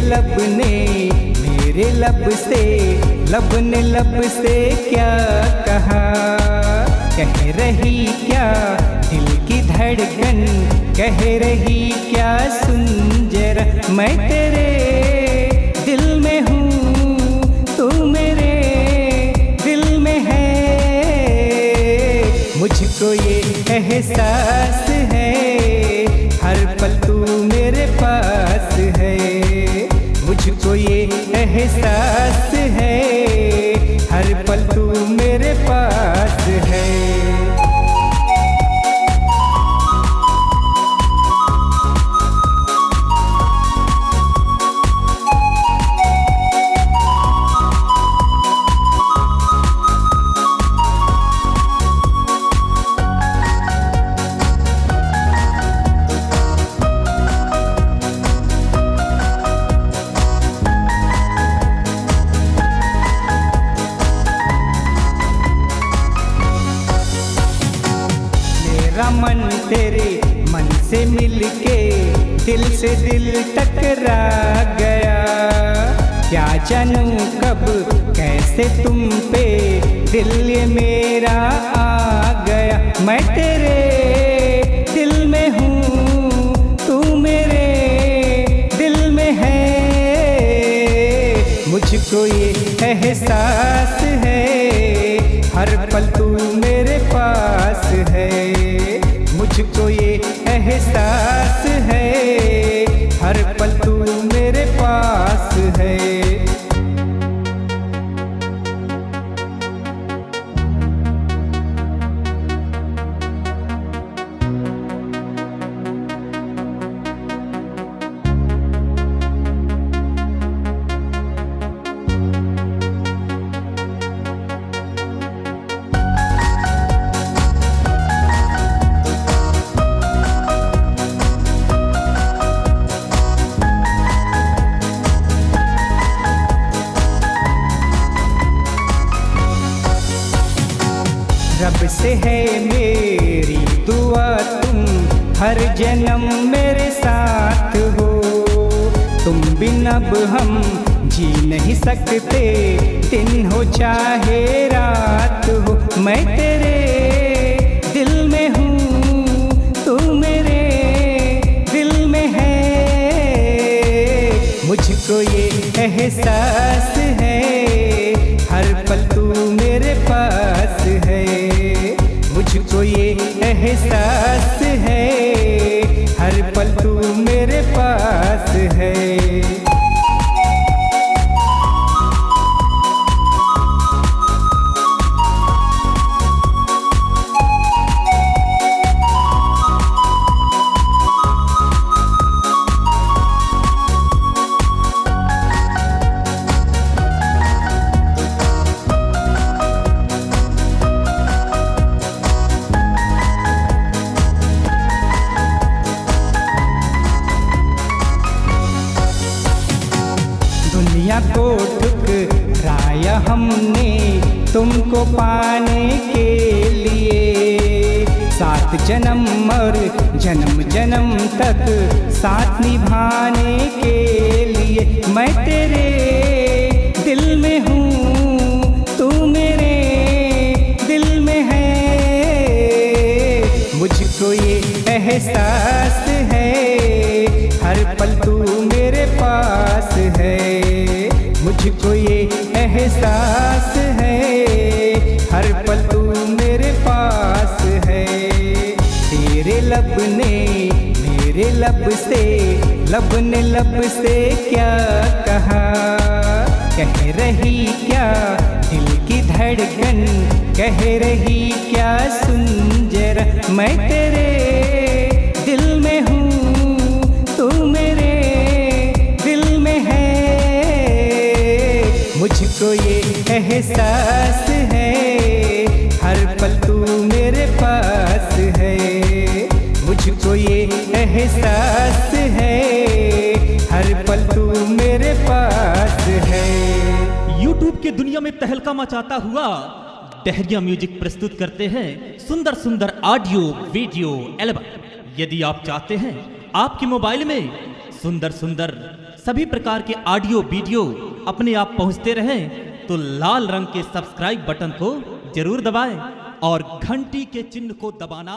लब ने मेरे लब से, लब ने लब से क्या कहा, कह रही क्या दिल की धड़कन, कह रही क्या सुन जरा। मैं तेरे दिल में हूँ, तू मेरे दिल में है, मुझको ये एहसास है, हर पल तू मेरे पास है। मुझको ये एहसास है, हर पल तू मेरे पास है। मन तेरे मन से मिलके दिल से दिल टकरा गया, क्या जानूं कब कैसे तुम पे दिल ये मेरा आ गया। मैं तेरे दिल में हूँ, तू मेरे दिल में है, मुझको ये एहसास है, हर पल तू मेरे पास है। मुझको ये एहसास है, हर पल तू मेरे पास है। रब से है मेरी दुआ, तुम हर जन्म मेरे साथ हो। तुम बिन अब हम जी नहीं सकते, दिन हो चाहे रात हो। मैं तेरे दिल में हूँ, तू मेरे दिल में है, मुझको ये एहसास है, हर पल तू मेरे पास है। मुझको ये एहसास है, हर पल तू मेरे पास है। दुनिया को ठुकराया हमने तुमको पाने के लिए, सात जन्म और जन्म जन्म तक साथ निभाने के लिए। मैं तेरे दिल में हूँ, तू मेरे दिल में है, मुझको ये एहसास है, हर पल तू मेरे पास है। मुझको ये एहसास है, हर पल तू मेरे पास है। तेरे लब ने मेरे लब से, लब ने लब से क्या कहा, कह रही क्या दिल की धड़कन, कह रही क्या सुन जरा। मैं तेरे दिल में हूँ, तू मेरे दिल में है, मुझको ये एहसास है, हर पल तू मेरे पास है। मुझको ये एहसास है, हर पल तू मेरे पास है। YouTube की दुनिया में तहलका मचाता हुआ डहरिया म्यूजिक प्रस्तुत करते हैं सुंदर सुंदर ऑडियो वीडियो एल्बम। यदि आप चाहते हैं आपके मोबाइल में सुंदर सुंदर सभी प्रकार के ऑडियो वीडियो अपने आप पहुंचते रहें तो लाल रंग के सब्सक्राइब बटन को जरूर दबाएं और घंटी के चिन्ह को दबाना